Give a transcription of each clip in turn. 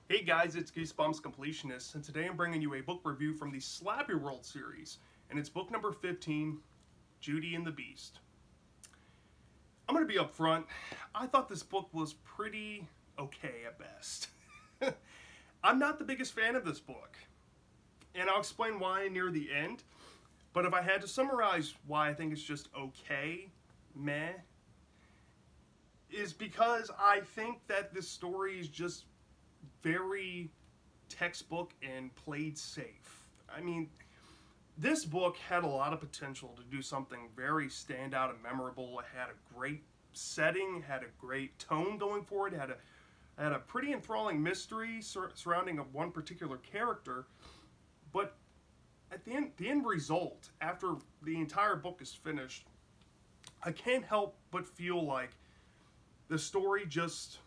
Hey guys, it's Goosebumps Completionist, and today I'm bringing you a book review from the Slappyworld series, and it's book number 15, Judy and the Beast. I'm going to be upfront. I thought this book was pretty okay at best. I'm not the biggest fan of this book, and I'll explain why near the end. But if I had to summarize why I think it's just okay, meh, is because I think that this story is just very textbook and played safe. I mean, this book had a lot of potential to do something very standout and memorable. It had a great setting, had a great tone going for it, had a pretty enthralling mystery surrounding one particular character. But at the end result, after the entire book is finished, I can't help but feel like the story just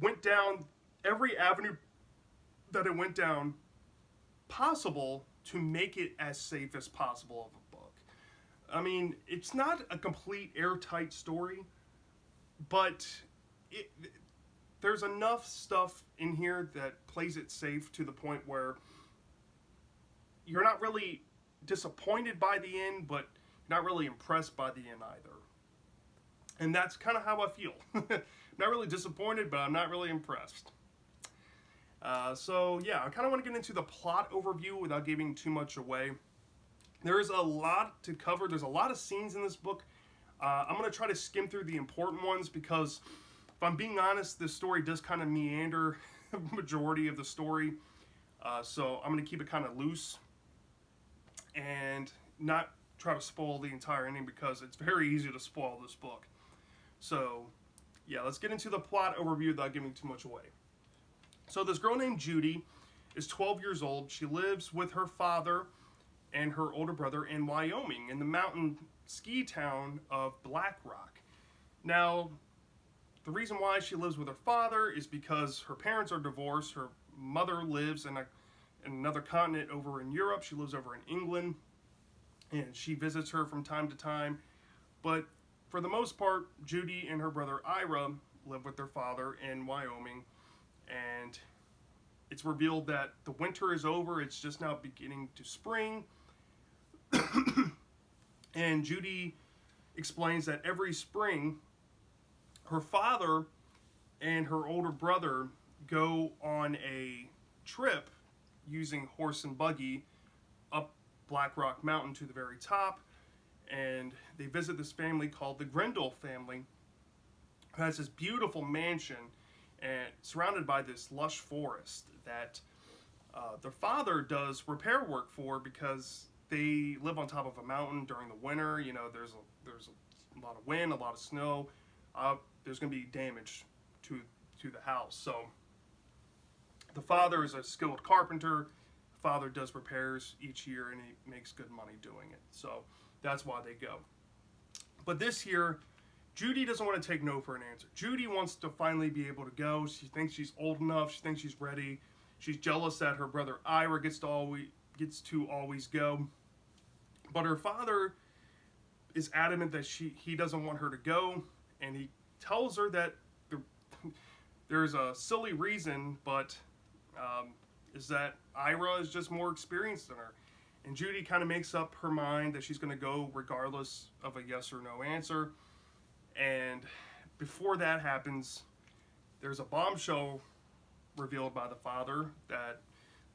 went down every avenue that it went down possible to make it as safe as possible of a book. I mean, it's not a complete airtight story, but it, there's enough stuff in here that plays it safe to the point where you're not really disappointed by the end, but not really impressed by the end either. And that's kind of how I feel. Not really disappointed, but I'm not really impressed. So yeah, I kind of want to get into the plot overview without giving too much away. There's a lot to cover. There's a lot of scenes in this book. I'm going to try to skim through the important ones because, if I'm being honest, this story does kind of meander the majority of the story. So I'm going to keep it kind of loose and not try to spoil the entire ending because it's very easy to spoil this book. So yeah, let's get into the plot overview without giving too much away. So this girl named Judy is 12 years old. She lives with her father and her older brother in Wyoming in the mountain ski town of Black Rock. Now, the reason why she lives with her father is because her parents are divorced. Her mother lives in another continent over in Europe. She lives over in England, and she visits her from time to time. But for the most part, Judy and her brother Ira live with their father in Wyoming, and it's revealed that the winter is over. It's just now beginning to spring. And Judy explains that every spring, her father and her older brother go on a trip using horse and buggy up Black Rock Mountain to the very top. And they visit this family called the Grindle family, who has this beautiful mansion and surrounded by this lush forest that their father does repair work for because they live on top of a mountain during the winter. You know, there's a lot of wind, a lot of snow. There's going to be damage to the house. So the father is a skilled carpenter. The father does repairs each year, and he makes good money doing it. So that's why they go. But this year, Judy doesn't want to take no for an answer. Judy wants to finally be able to go. She thinks she's old enough. She thinks she's ready. She's jealous that her brother Ira gets to always go. But her father is adamant that he doesn't want her to go, and he tells her that there's a silly reason, but is that Ira is just more experienced than her. And Judy kind of makes up her mind that she's going to go regardless of a yes or no answer. And before that happens, there's a bombshell revealed by the father that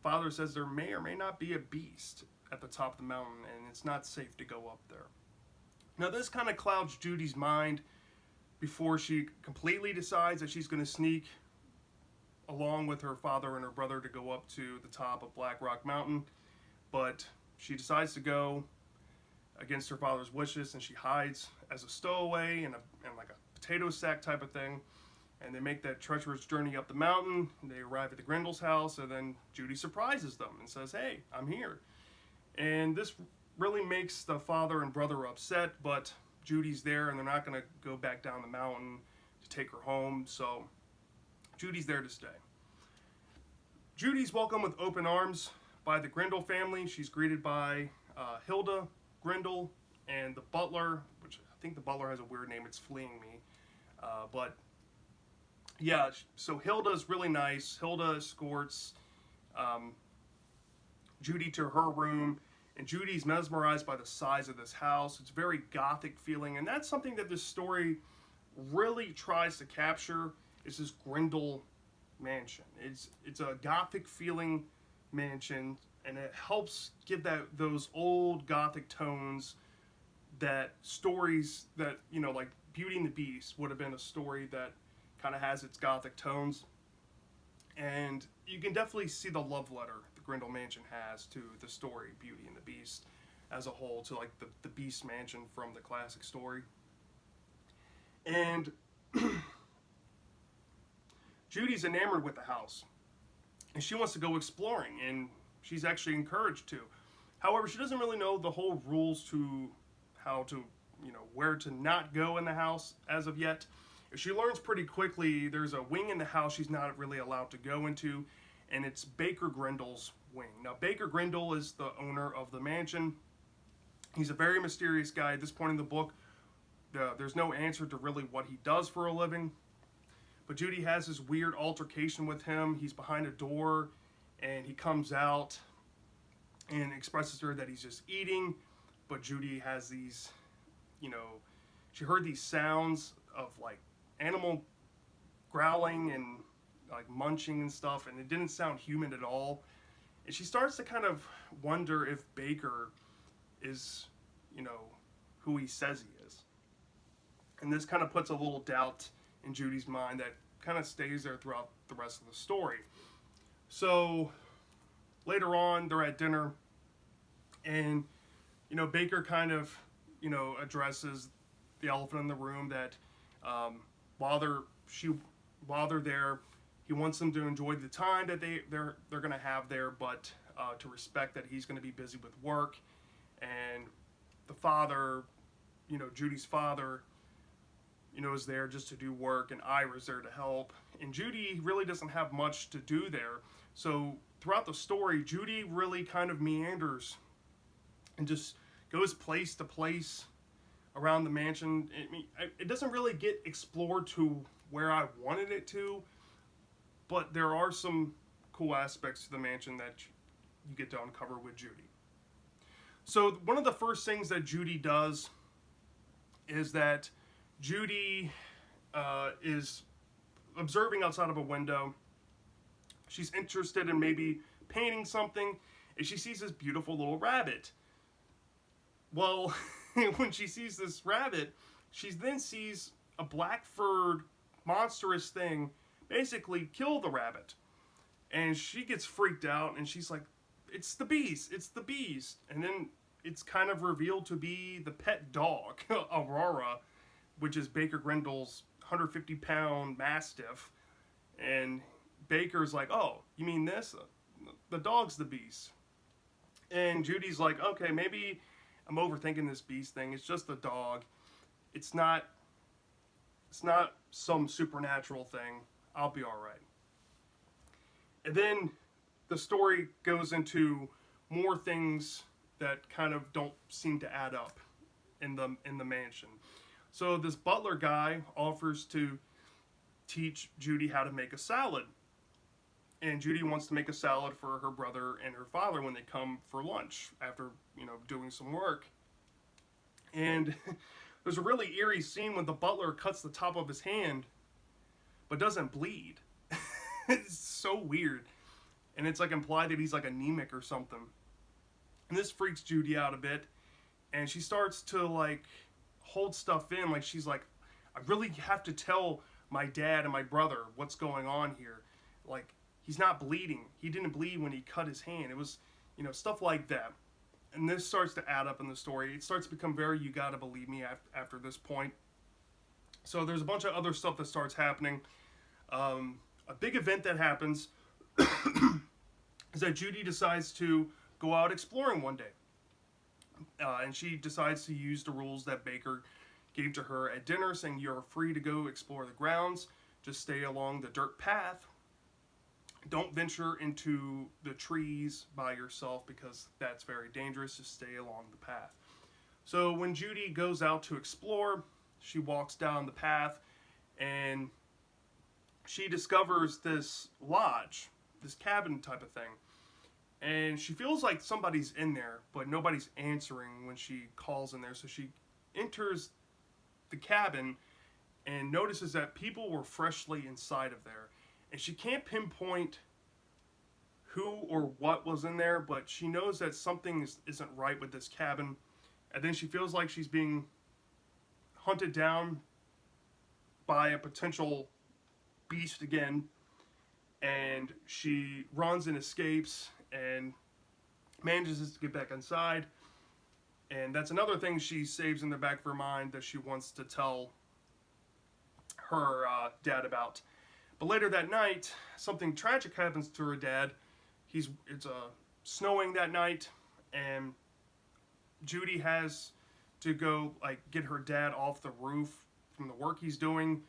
father says there may or may not be a beast at the top of the mountain, and it's not safe to go up there. Now this kind of clouds Judy's mind before she completely decides that she's going to sneak along with her father and her brother to go up to the top of Black Rock Mountain. But she decides to go against her father's wishes, and she hides as a stowaway in like a potato sack type of thing. And they make that treacherous journey up the mountain. They arrive at the Grindle's house, and then Judy surprises them and says, "Hey, I'm here." And this really makes the father and brother upset, but Judy's there, and they're not going to go back down the mountain to take her home. So Judy's there to stay. Judy's welcomed with open arms by the Grindle family. She's greeted by Hilda Grindle and the butler, which I think the butler has a weird name. It's fleeing me. But yeah, so Hilda's really nice. Hilda escorts um, Judy to her room, and Judy's mesmerized by the size of this house. It's very gothic feeling, and that's something that this story really tries to capture. Is this Grindel mansion? It's a gothic feeling mansion, and it helps give that those old gothic tones that stories that like Beauty and the Beast would have been a story that kind of has its gothic tones, and you can definitely see the love letter the Grindel Mansion has to the story Beauty and the Beast as a whole, to like the Beast Mansion from the classic story. And Judy's enamored with the house, and she wants to go exploring, and she's actually encouraged to. However, she doesn't really know the whole rules to how to, where to not go in the house as of yet. She learns pretty quickly there's a wing in the house she's not really allowed to go into, and it's Baker Grindel's wing. Now, Baker Grindel is the owner of the mansion. He's a very mysterious guy. At this point in the book, there's no answer to really what he does for a living. But Judy has this weird altercation with him. He's behind a door, and he comes out and expresses to her that he's just eating. But Judy has these, she heard these sounds of like animal growling and like munching and stuff, and it didn't sound human at all. And she starts to kind of wonder if Baker is, who he says he is. And this kind of puts a little doubt in Judy's mind that kind of stays there throughout the rest of the story. So later on, they're at dinner, and Baker kind of addresses the elephant in the room that while they're there, he wants them to enjoy the time that they're going to have there, but to respect that he's going to be busy with work. And the father, Judy's father, is there just to do work, and Ira's there to help. And Judy really doesn't have much to do there. So throughout the story, Judy really kind of meanders and just goes place to place around the mansion. It doesn't really get explored to where I wanted it to, but there are some cool aspects to the mansion that you get to uncover with Judy. So one of the first things that Judy does is that Judy is observing outside of a window. She's interested in maybe painting something, and she sees this beautiful little rabbit. Well, when she sees this rabbit, she then sees a black-furred, monstrous thing basically kill the rabbit. And she gets freaked out, and she's like, it's the beast, it's the beast. And then it's kind of revealed to be the pet dog, Aurora, which is Baker Grindel's 150-pound mastiff. And Baker's like, oh, you mean this? The dog's the beast. And Judy's like, okay, maybe I'm overthinking this beast thing. It's just a dog. It's not some supernatural thing. I'll be all right. And then the story goes into more things that kind of don't seem to add up in the mansion. So this butler guy offers to teach Judy how to make a salad. And Judy wants to make a salad for her brother and her father when they come for lunch after, doing some work. And there's a really eerie scene when the butler cuts the top of his hand, but doesn't bleed. It's so weird. And it's like implied that he's like anemic or something. And this freaks Judy out a bit. And she starts to like hold stuff in. Like she's like, I really have to tell my dad and my brother what's going on here. Like, he's not bleeding. He didn't bleed when he cut his hand. It was, stuff like that. And this starts to add up in the story. It starts to become very, you gotta believe me after this point. So there's a bunch of other stuff that starts happening. A big event that happens is that Judy decides to go out exploring one day. And she decides to use the rules that Baker gave to her at dinner, saying you're free to go explore the grounds. Just stay along the dirt path. Don't venture into the trees by yourself because that's very dangerous. Just stay along the path. So when Judy goes out to explore, she walks down the path, and she discovers this lodge, this cabin type of thing. And she feels like somebody's in there, but nobody's answering when she calls in there. So she enters the cabin and notices that people were freshly inside of there. And she can't pinpoint who or what was in there, but she knows that something isn't right with this cabin. And then she feels like she's being hunted down by a potential beast again. And she runs and escapes and manages to get back inside. And that's another thing she saves in the back of her mind that she wants to tell her dad about. But later that night, something tragic happens to her dad. It's snowing that night, and Judy has to go get her dad off the roof from the work he's doing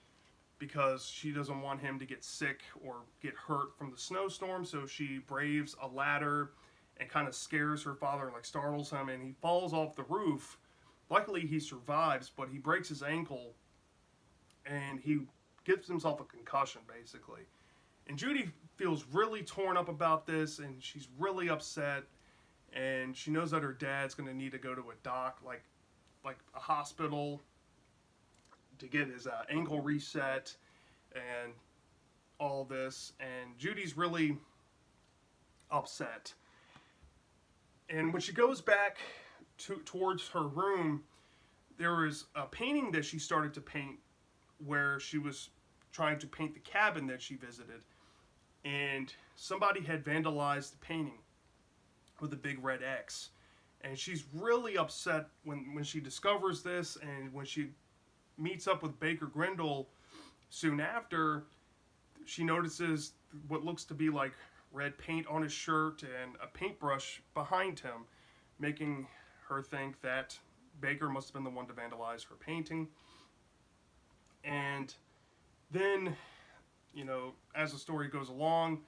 because she doesn't want him to get sick or get hurt from the snowstorm. So she braves a ladder and kind of scares her father and startles him, and he falls off the roof. Luckily he survives, but he breaks his ankle and he gives himself a concussion basically. And Judy feels really torn up about this, and she's really upset, and she knows that her dad's going to need to go to a doc, like a hospital, to get his ankle reset and all this. And Judy's really upset. And when she goes back towards her room, there is a painting that she started to paint where she was trying to paint the cabin that she visited. And somebody had vandalized the painting with a big red X. And she's really upset when she discovers this, and when she meets up with Baker Grindle soon after, she notices what looks to be like red paint on his shirt and a paintbrush behind him, making her think that Baker must have been the one to vandalize her painting. And then, as the story goes along,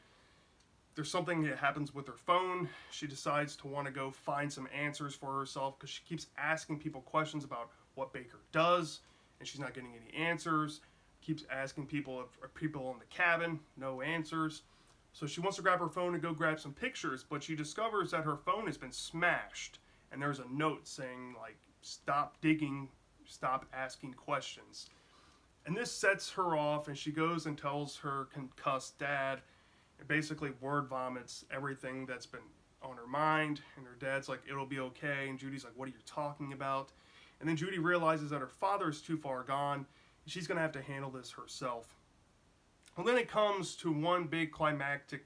there's something that happens with her phone. She decides to want to go find some answers for herself because she keeps asking people questions about what Baker does, and she's not getting any answers. Keeps asking people if are people in the cabin, no answers. So she wants to grab her phone and go grab some pictures, but she discovers that her phone has been smashed, and there's a note saying stop digging, stop asking questions. And this sets her off, and she goes and tells her concussed dad, and basically word vomits everything that's been on her mind. And her dad's like, it'll be okay. And Judy's like, what are you talking about? And then Judy realizes that her father's too far gone, and she's going to have to handle this herself. And then it comes to one big climactic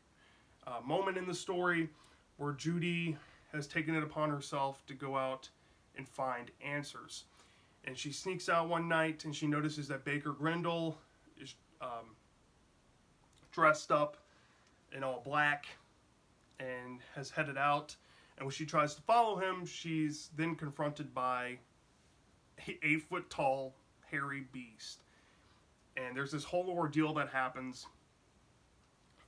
moment in the story where Judy has taken it upon herself to go out and find answers. And she sneaks out one night, and she notices that Baker Grindle is dressed up in all black and has headed out. And when she tries to follow him, she's then confronted by an 8-foot tall, hairy beast. And there's this whole ordeal that happens,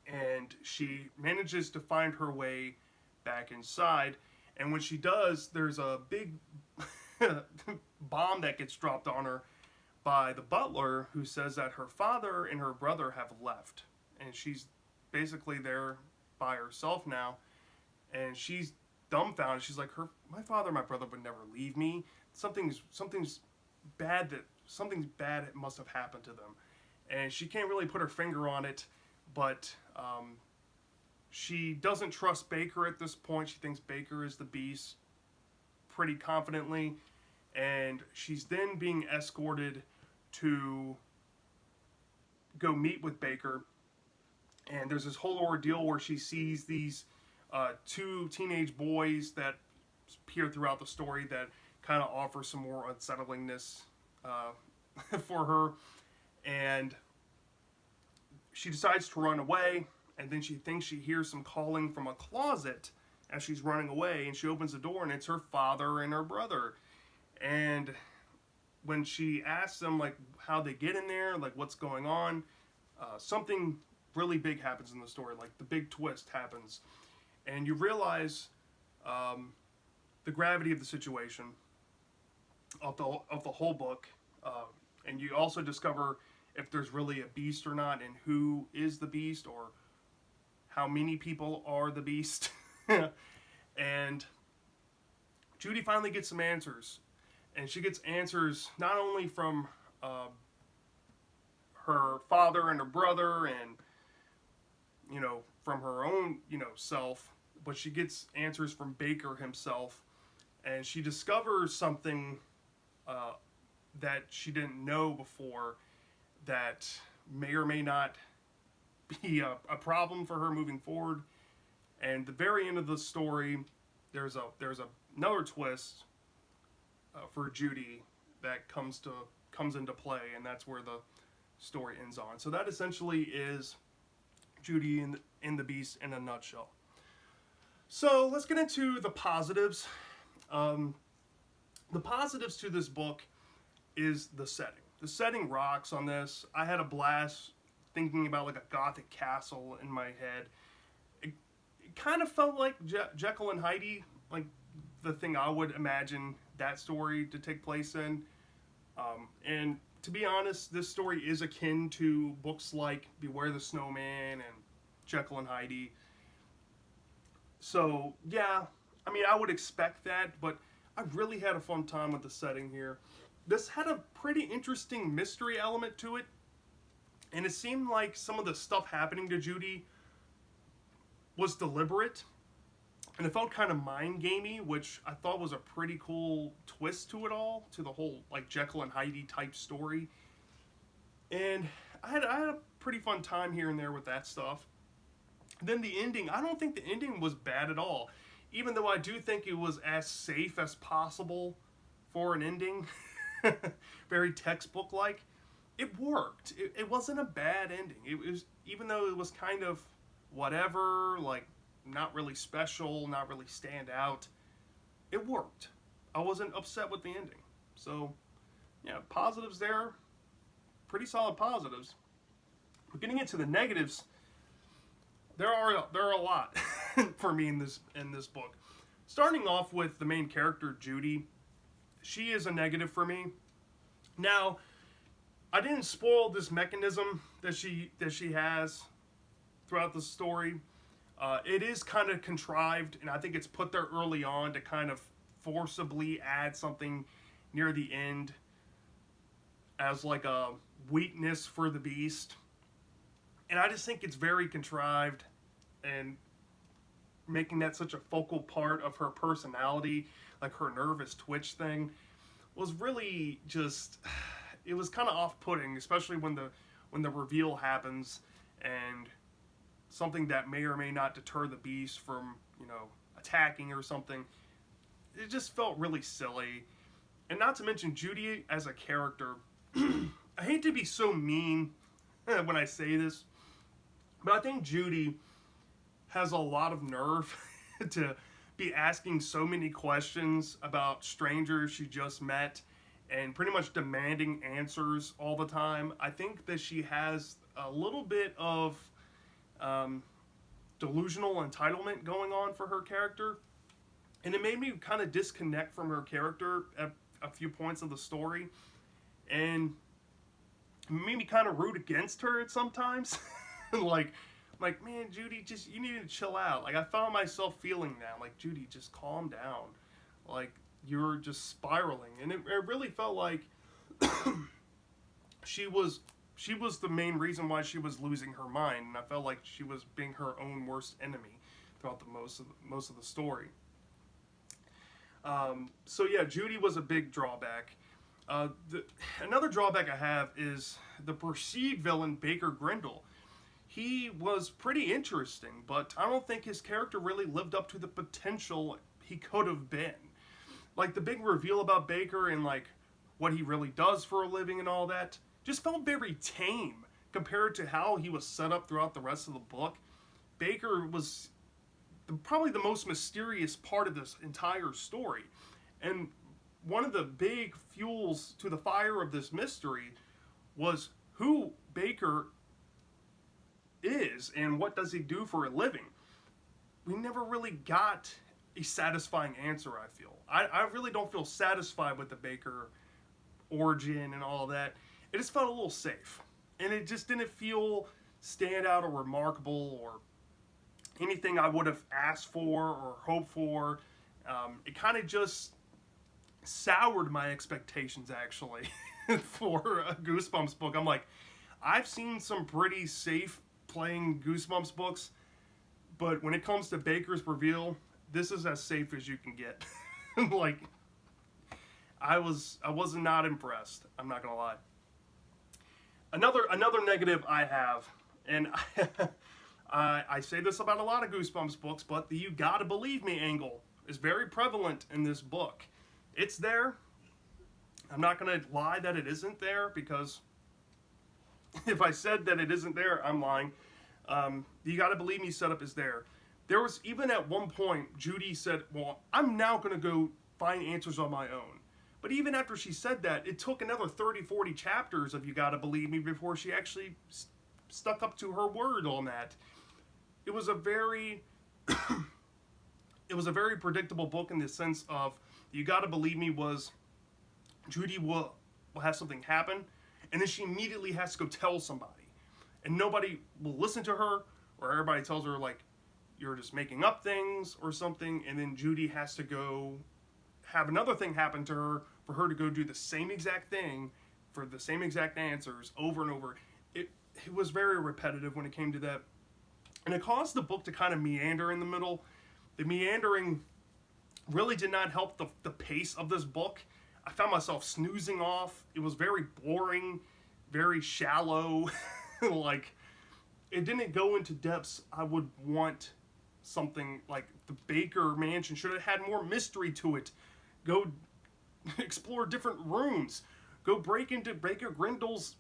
and she manages to find her way back inside. And when she does, there's a big bomb that gets dropped on her by the butler, who says that her father and her brother have left, and she's basically there by herself now. And she's dumbfounded. She's like, my father and my brother would never leave me. Something's bad must have happened to them. And she can't really put her finger on it, but she doesn't trust Baker at this point. She thinks Baker is the beast pretty confidently, and she's then being escorted to go meet with Baker. And there's this whole ordeal where she sees these two teenage boys that appear throughout the story that kind of offer some more unsettlingness for her. And she decides to run away, and then she thinks she hears some calling from a closet as she's running away, and she opens the door, and it's her father and her brother. And when she asks them how they get in there, what's going on, something really big happens in the story. The big twist happens, and you realize the gravity of the situation of the whole book. And you also discover if there's really a beast or not, and who is the beast, or how many people are the beast. And Judy finally gets some answers, and she gets answers not only from her father and her brother, and from her own self, but she gets answers from Baker himself, and she discovers something that she didn't know before that may or may not be a problem for her moving forward. And the very end of the story, there's another twist for Judy that comes into play, and that's where the story ends on. So that essentially is Judy in the Beast in a nutshell. So let's get into the positives. The positives to this book is the setting. The setting rocks on this. I had a blast thinking about like a gothic castle in my head. It kind of felt like Jekyll and Hyde, like the thing I would imagine that story to take place in. And to be honest, this story is akin to books like Beware the Snowman and Jekyll and Hyde. So yeah, I mean, I would expect that, but I really had a fun time with the setting here. This had a pretty interesting mystery element to it, and it seemed like some of the stuff happening to Judy was deliberate, and it felt kind of mind-gamey, which I thought was a pretty cool twist to it all, to the whole like Jekyll and Hyde type story. And I had a pretty fun time here and there with that stuff. Then the ending, I don't think the ending was bad at all, even though I do think it was as safe as possible for an ending. Very textbook-like. It worked. It wasn't a bad ending. It was, even though it was kind of whatever, like not really special, not really stand out, it worked. I wasn't upset with the ending. So, yeah, positives there. Pretty solid positives. But getting into the negatives, there are a lot for me in this book. Starting off with the main character, Judy. She is a negative for me. Now, I didn't spoil this mechanism that she has throughout the story. It is kind of contrived, and I think it's put there early on to kind of forcibly add something near the end as like a weakness for the beast. And I just think it's very contrived, and making that such a focal part of her personality, like her nervous twitch thing, was really just, it was kind of off-putting, especially when the reveal happens, and something that may or may not deter the beast from, attacking or something. It just felt really silly. And not to mention Judy as a character. I hate to be so mean when I say this, but I think Judy has a lot of nerve to be asking so many questions about strangers she just met and pretty much demanding answers all the time. I think that she has a little bit of delusional entitlement going on for her character, and it made me kind of disconnect from her character at a few points of the story, and made me kind of root against her at sometimes. like, man, Judy, you need to chill out. Like, I found myself feeling that. Like, Judy, just calm down. Like, you're just spiraling. And it really felt like she was the main reason why she was losing her mind. And I felt like she was being her own worst enemy throughout most of the story. So yeah, Judy was a big drawback. Another drawback I have is the perceived villain, Baker Grindle. He was pretty interesting, but I don't think his character really lived up to the potential he could have been. Like, the big reveal about Baker and, like, what he really does for a living and all that just felt very tame compared to how he was set up throughout the rest of the book. Baker was probably the most mysterious part of this entire story. And one of the big fuels to the fire of this mystery was who Baker is and what does he do for a living. We never really got a satisfying answer, I feel. I really don't feel satisfied with the Baker origin and all that. It just felt a little safe. and it just didn't feel standout or remarkable or anything I would have asked for or hoped for. It kind of just soured my expectations, actually, for a Goosebumps book. I'm like, I've seen some pretty safe playing Goosebumps books, but when it comes to Baker's reveal, this is as safe as you can get. Like, I was not impressed. I'm not gonna lie. Another negative I have, and I say this about a lot of Goosebumps books, but the "you gotta believe me" angle is very prevalent in this book. It's there. I'm not gonna lie that it isn't there, because if I said that it isn't there, I'm lying. The "you gotta believe me" setup is there. There was even at one point, Judy said, well, I'm now gonna go find answers on my own. But even after she said that, it took another 30, 40 chapters of "you gotta believe me" before she actually stuck up to her word on that. It was a very it was a very predictable book in the sense of "you gotta believe me" was Judy will have something happen, and then she immediately has to go tell somebody, and nobody will listen to her, or everybody tells her like you're just making up things or something, and then Judy has to go have another thing happen to her for her to go do the same exact thing for the same exact answers over and over. It was very repetitive when it came to that, and it caused the book to kind of meander in the middle. The meandering really did not help the pace of this book. I found myself snoozing off. It was very boring, very shallow. Like, it didn't go into depths I would want. Something like the Baker Mansion should have had more mystery to it. Go explore different rooms. Go break into Baker Grendel's,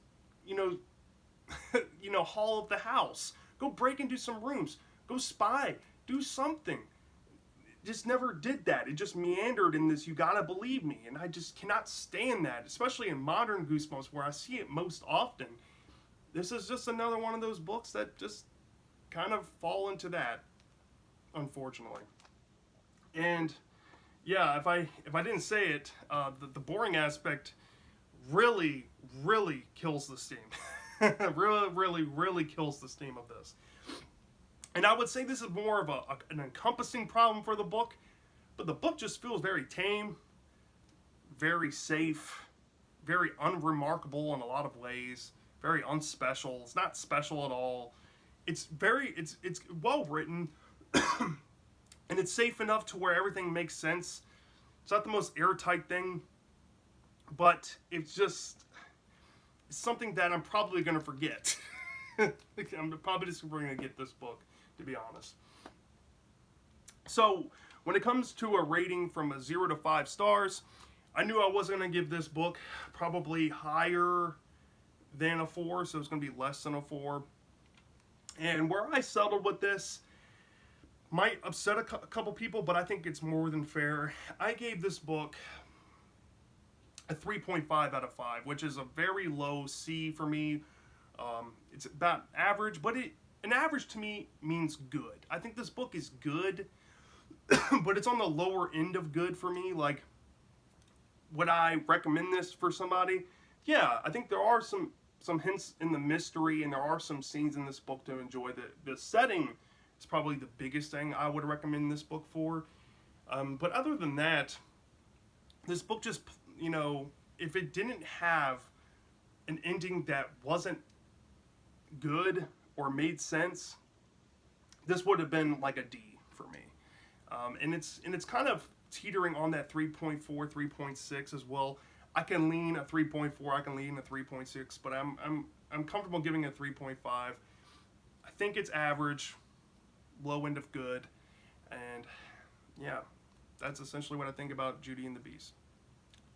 hall of the house. Go break into some rooms. Go spy. Do something. Just never did that. It just meandered in this "you gotta believe me," and I just cannot stand that, especially in modern Goosebumps where I see it most often. This is just another one of those books that just kind of fall into that, unfortunately. And yeah, if I didn't say it, the boring aspect really kills the steam. really kills the steam of this. And I would say this is more of an encompassing problem for the book, but the book just feels very tame, very safe, very unremarkable in a lot of ways, very unspecial. It's not special at all. It's well written. And it's safe enough to where everything makes sense. It's not the most airtight thing, but it's something that I'm probably going to forget. I'm probably just going to get this book, to be honest. So, when it comes to a rating from a 0 to 5 stars, I knew I wasn't going to give this book probably higher than a 4, so it's going to be less than a 4. And where I settled with this might upset a couple people, but I think it's more than fair. I gave this book a 3.5 out of 5, which is a very low C for me. It's about average, but an average to me means good. I think this book is good, but it's on the lower end of good for me. Like, would I recommend this for somebody? Yeah, I think there are some hints in the mystery, and there are some scenes in this book to enjoy. The setting is probably the biggest thing I would recommend this book for. But other than that, this book just, if it didn't have an ending that wasn't good or made sense, this would have been like a D for me. And it's kind of teetering on that 3.4, 3.6 as well. I can lean a 3.4, I can lean a 3.6, but I'm comfortable giving it a 3.5. I think it's average, low end of good, and yeah, that's essentially what I think about Judy and the Beast.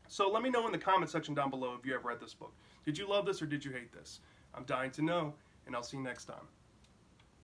So let me know in the comment section down below if you have read this book. Did you love this or did you hate this? I'm dying to know, and I'll see you next time.